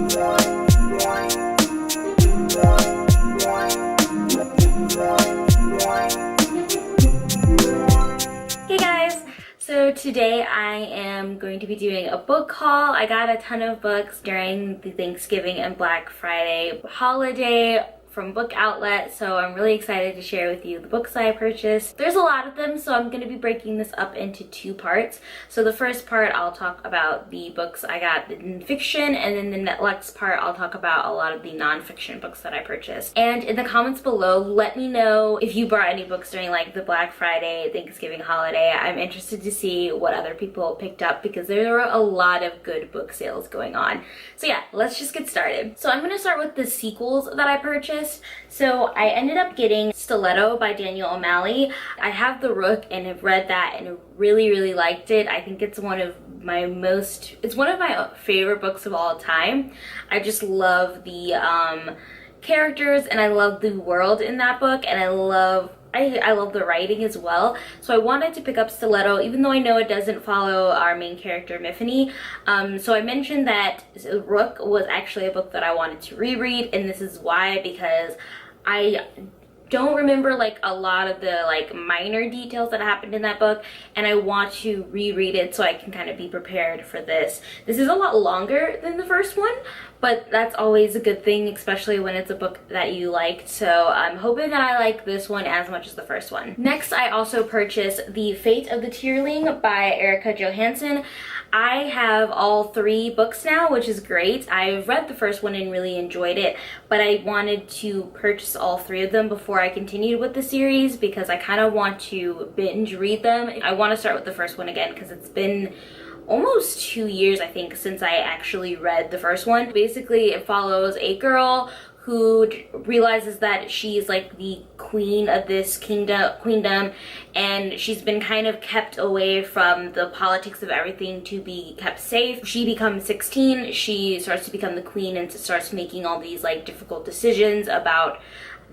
Hey guys! So today I am going to be doing a book haul. I got a ton of books during the Thanksgiving and Black Friday holiday from Book Outlet, so I'm really excited to share with you the books I purchased. There's a lot of them, so I'm going to be breaking this up into two parts. So the first part I'll talk about the books I got in fiction, and then the next part I'll talk about a lot of the non-fiction books that I purchased. And in the comments below, let me know if you bought any books during like the Black Friday, Thanksgiving holiday. I'm interested to see what other people picked up because there were a lot of good book sales going on. So yeah, let's just get started. So I'm going to start with the sequels that I purchased. So I ended up getting Stiletto by Daniel O'Malley. I have The Rook and have read that and really liked it. I think it's one of my favorite books of all time. I just love the characters and I love the world in that book, and I love the writing as well. So I wanted to pick up Stiletto, even though I know it doesn't follow our main character, Miffany. So I mentioned that Rook was actually a book that I wanted to reread, and this is why, because I don't remember like a lot of the like minor details that happened in that book, and I want to reread it so I can kind of be prepared for this. This is a lot longer than the first one, but that's always a good thing, especially when it's a book that you liked. So I'm hoping that I like this one as much as the first one. Next, I also purchased The Fate of the Tearling by Erica Johansson. I have all three books now, which is great. I've read the first one and really enjoyed it, but I wanted to purchase all three of them before I continued with the series because I kind of want to binge read them. I want to start with the first one again because it's been almost 2 years, I think, since I actually read the first one. Basically, it follows a girl who realizes that she's like the queen of this queendom, and she's been kind of kept away from the politics of everything to be kept safe. She becomes 16, she starts to become the queen and starts making all these like difficult decisions about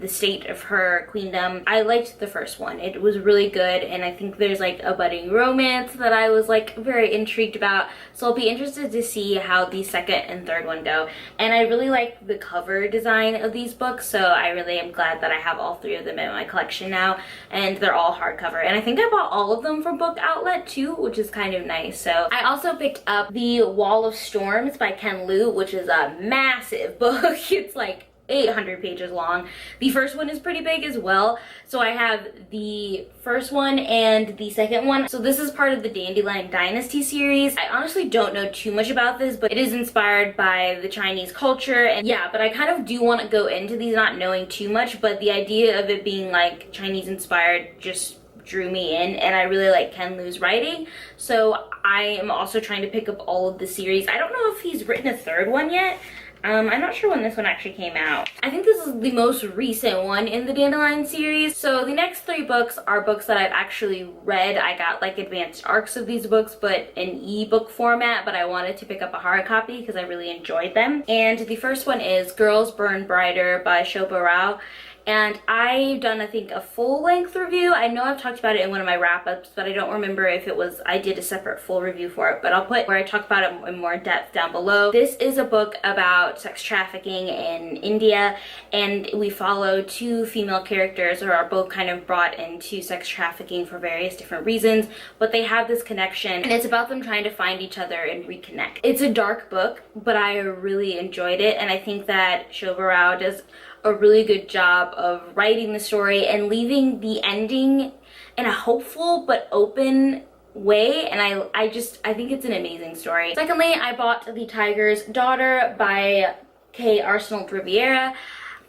the state of her queendom. I liked the first one. It was really good, and I think there's like a budding romance that I was like very intrigued about. So I'll be interested to see how the second and third one go. And I really like the cover design of these books, so I really am glad that I have all three of them in my collection now, and they're all hardcover. And I think I bought all of them from Book Outlet too, which is kind of nice. So I also picked up The Wall of Storms by Ken Liu, which is a massive book. It's like 800 pages long. The first one is pretty big as well. So I have the first one and the second one. So this is part of the Dandelion Dynasty series. I honestly don't know too much about this, but it is inspired by the Chinese culture. And yeah, but I kind of do want to go into these not knowing too much, but the idea of it being like Chinese inspired just drew me in, and I really like Ken Liu's writing. So I am also trying to pick up all of the series. I don't know if he's written a third one yet. I'm not sure when this one actually came out. I think this is the most recent one in the Dandelion series. So the next three books are books that I've actually read. I got like advanced arcs of these books, but in ebook format, but I wanted to pick up a hard copy because I really enjoyed them. And the first one is Girls Burn Brighter by Shobha Rao. And I've done, I think, a full-length review. I know I've talked about it in one of my wrap-ups, but I don't remember if it was, I did a separate full review for it, but I'll put where I talk about it in more depth down below. This is a book about sex trafficking in India, and we follow two female characters who are both kind of brought into sex trafficking for various different reasons, but they have this connection, and it's about them trying to find each other and reconnect. It's a dark book, but I really enjoyed it, and I think that Shobha Rao does a really good job of writing the story and leaving the ending in a hopeful but open way, and I think it's an amazing story. Secondly, I bought The Tiger's Daughter by Kay Arsenault Riviera.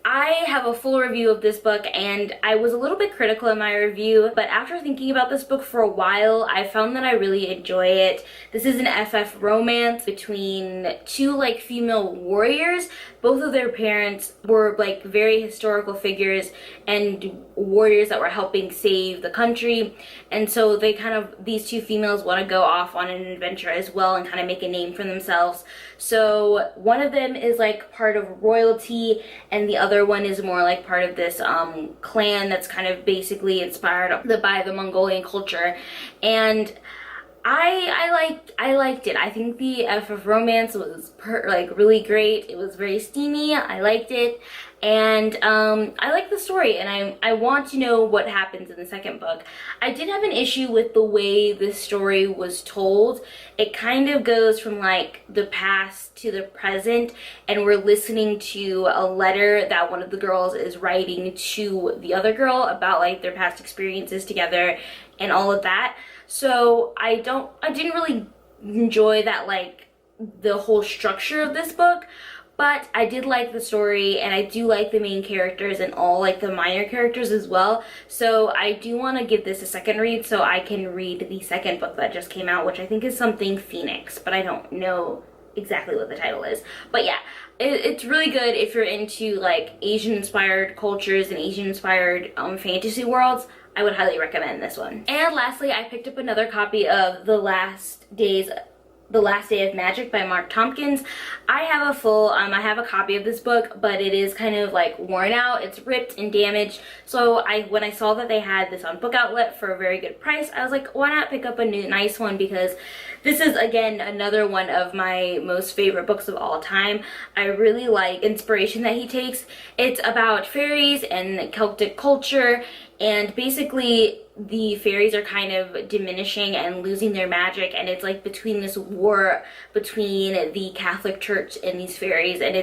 I have a full review of this book, and I was a little bit critical in my review, but after thinking about this book for a while, I found that I really enjoy it. This is an FF romance between two like female warriors. Both of their parents were like very historical figures and warriors that were helping save the country, and so they kind of, these two females want to go off on an adventure as well and kind of make a name for themselves. So one of them is like part of royalty, and the other one is more like part of this clan that's kind of basically inspired by the Mongolian culture. And I liked it. I think the FF romance was like really great. It was very steamy. I liked it, and I like the story, and I want to know what happens in the second book. I did have an issue with the way the story was told. It kind of goes from like the past to the present, and we're listening to a letter that one of the girls is writing to the other girl about like their past experiences together and all of that. So I didn't really enjoy that, like the whole structure of this book, but I did like the story, and I do like the main characters and all like the minor characters as well. So I do want to give this a second read so I can read the second book that just came out, which I think is something Phoenix, but I don't know exactly what the title is. But yeah, it's really good if you're into like Asian inspired cultures and Asian inspired fantasy worlds. I would highly recommend this one. And lastly, I picked up another copy of The Last Day of Magic by Mark Tompkins. I have a full, I have a copy of this book, but it is kind of like worn out. It's ripped and damaged. So when I saw that they had this on Book Outlet for a very good price, I was like, why not pick up a nice one? Because this is, again, another one of my most favorite books of all time. I really like inspiration that he takes. It's about fairies and Celtic culture, and basically the fairies are kind of diminishing and losing their magic, and it's like between this war between the Catholic Church and these fairies, and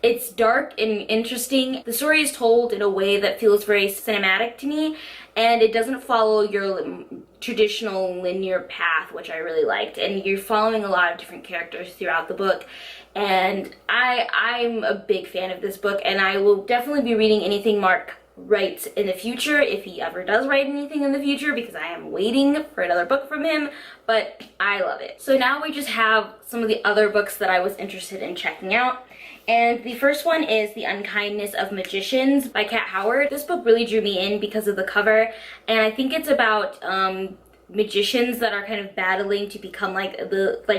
it's dark and interesting. The story is told in a way that feels very cinematic to me, and it doesn't follow your traditional linear path, which I really liked, and you're following a lot of different characters throughout the book, and I'm a big fan of this book, and I will definitely be reading anything Mark writes in the future, if he ever does write anything in the future, because I am waiting for another book from him, but I love it. So now we just have some of the other books that I was interested in checking out. And the first one is The Unkindness of Magicians by Kat Howard. This book really drew me in because of the cover, and I think it's about magicians that are kind of battling to become like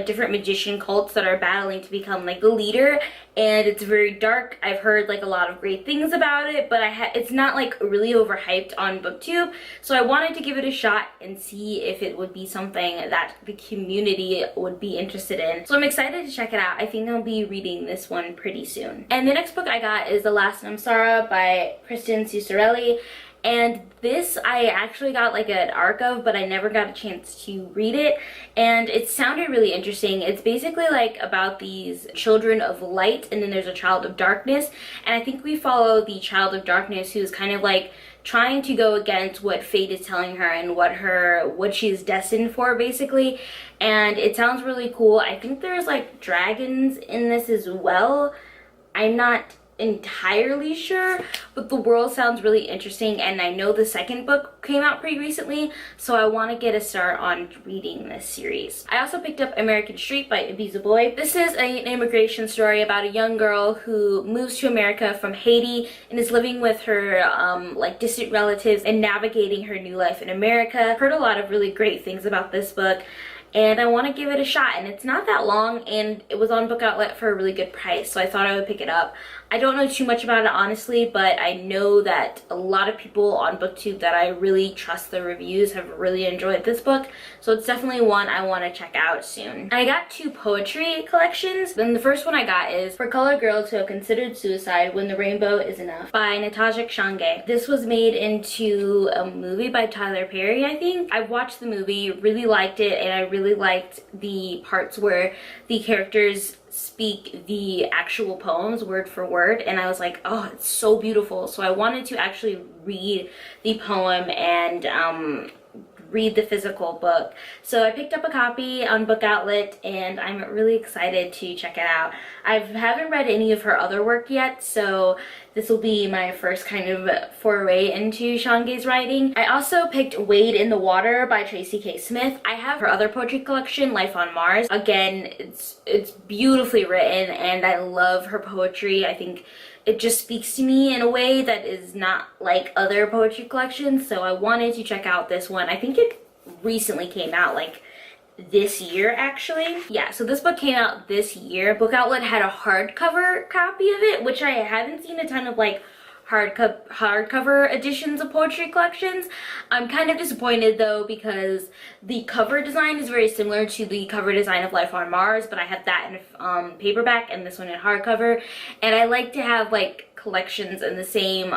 different magician cults that are battling to become like the leader, and it's very dark. I've heard like a lot of great things about it, but it's not like really overhyped on BookTube, so I wanted to give it a shot and see if it would be something that the community would be interested in. So I'm excited to check it out. I think I'll be reading this one pretty soon. And the next book I got is The Last Namsara by Kristen Cicerelli. And this I actually got like an arc of, but I never got a chance to read it, and it sounded really interesting. It's basically like about these children of light, and then there's a child of darkness, and I think we follow the child of darkness who's kind of like trying to go against what fate is telling her and what she's destined for, basically. And it sounds really cool. I think there's like dragons in this as well. I'm not entirely sure, but the world sounds really interesting, and I know the second book came out pretty recently, so I want to get a start on reading this series. I also picked up American Street by Ibiza Boy. This is an immigration story about a young girl who moves to America from Haiti and is living with her like distant relatives and navigating her new life in America. Heard a lot of really great things about this book, and I want to give it a shot, and it's not that long, and it was on Book Outlet for a really good price, so I thought I would pick it up. I don't know too much about it, honestly, but I know that a lot of people on BookTube that I really trust the reviews have really enjoyed this book, so it's definitely one I want to check out soon. I got 2 poetry collections. Then the first one I got is For Colored Girls Who Have Considered Suicide When the Rainbow Is Enough by Natasha Shange. This was made into a movie by Tyler Perry, I think. I watched the movie, really liked it, and I really liked the parts where the characters speak the actual poems word for word, and I was like, oh, it's so beautiful. So I wanted to actually read the poem and read the physical book. So I picked up a copy on Book Outlet, and I'm really excited to check it out. I haven't read any of her other work yet, so this will be my first kind of foray into Shange's writing. I also picked Wade in the Water by Tracy K. Smith. I have her other poetry collection, Life on Mars. Again, it's beautifully written, and I love her poetry. I think it just speaks to me in a way that is not like other poetry collections, so I wanted to check out this one. I think it recently came out, like this year, actually. Yeah, so this book came out this year. Book Outlet had a hardcover copy of it, which I haven't seen a ton of like hardcover editions of poetry collections. I'm kind of disappointed though, because the cover design is very similar to the cover design of Life on Mars, but I have that in paperback and this one in hardcover, and I like to have like collections in the same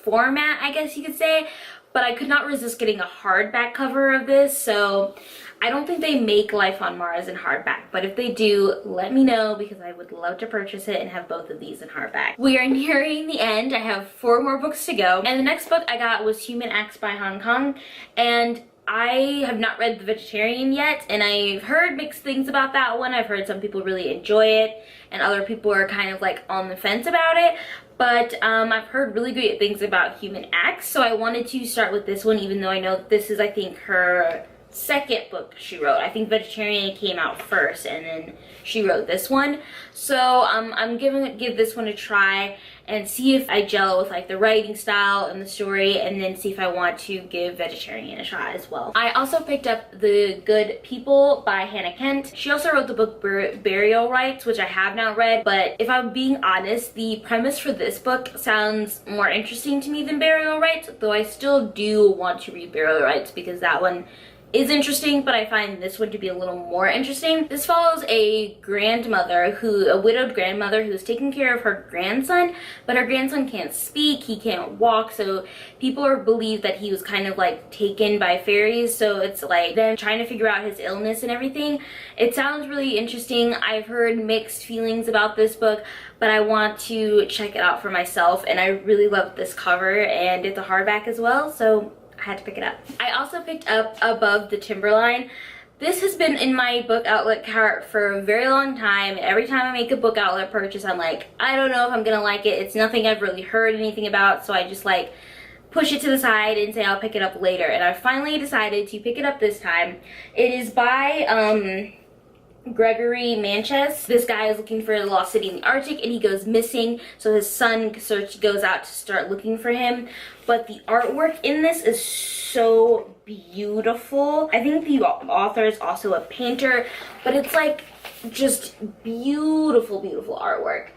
format, I guess you could say, but I could not resist getting a hardback cover of this. So I don't think they make Life on Mars in hardback, but if they do, let me know, because I would love to purchase it and have both of these in hardback. We are nearing the end. I have 4 more books to go, and the next book I got was Human Acts by Hong Kong, and I have not read The Vegetarian yet, and I've heard mixed things about that one. I've heard some people really enjoy it, and other people are kind of like on the fence about it. But I've heard really great things about Human Acts, so I wanted to start with this one, even though I know this is, I think, her second book she wrote. I think Vegetarian came out first, and then she wrote this one. So I'm give this one a try and see if I gel with like the writing style and the story, and then see if I want to give Vegetarian a try as well. I also picked up The Good People by Hannah Kent. She also wrote the book Burial Rites, which I have not read, but if I'm being honest, the premise for this book sounds more interesting to me than Burial Rites, though I still do want to read Burial Rites because that one is interesting, but I find this one to be a little more interesting. This follows a widowed grandmother who's taking care of her grandson, but her grandson can't speak, he can't walk, so people believe that he was kind of like taken by fairies, so it's like them trying to figure out his illness and everything. It sounds really interesting. I've heard mixed feelings about this book, but I want to check it out for myself, and I really love this cover, and it's a hardback as well, so I had to pick it up. I also picked up Above the Timberline. This has been in my book outlet cart for a very long time. Every time I make a book outlet purchase, I'm like, I don't know if I'm gonna like it. It's nothing I've really heard anything about, so I just like push it to the side and say I'll pick it up later. And I finally decided to pick it up this time. It is by Gregory Manchess. This guy is looking for the lost city in the Arctic, and he goes missing, so his son goes out to start looking for him. But the artwork in this is so beautiful. I think the author is also a painter, but it's like just beautiful, beautiful artwork.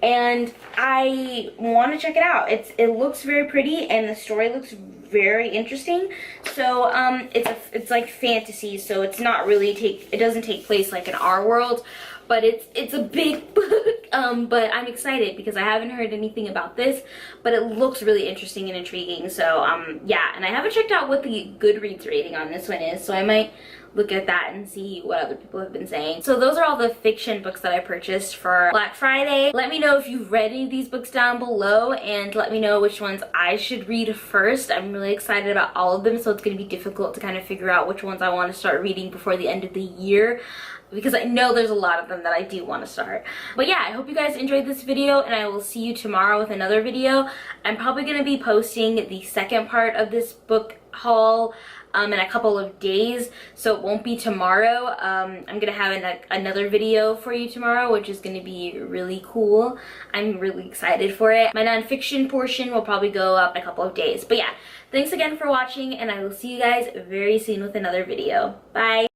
And I want to check it out. It looks very pretty, and the story looks very interesting. So it's like fantasy, so it's not really it doesn't take place like in our world, but it's a big book. But I'm excited because I haven't heard anything about this, but it looks really interesting and intriguing. So yeah, and I haven't checked out what the Goodreads rating on this one is, so I might look at that and see what other people have been saying. So those are all the fiction books that I purchased for Black Friday. Let me know if you've read any of these books down below, and let me know which ones I should read first. I'm really excited about all of them, so it's going to be difficult to kind of figure out which ones I want to start reading before the end of the year, because I know there's a lot of them that I do want to start. But yeah, I hope you guys enjoyed this video, and I will see you tomorrow with another video. I'm probably going to be posting the second part of this book haul in a couple of days, so it won't be tomorrow. I'm gonna have another video for you tomorrow, which is gonna be really cool. I'm really excited for it. My nonfiction portion will probably go up in a couple of days. But yeah, thanks again for watching, and I will see you guys very soon with another video. Bye!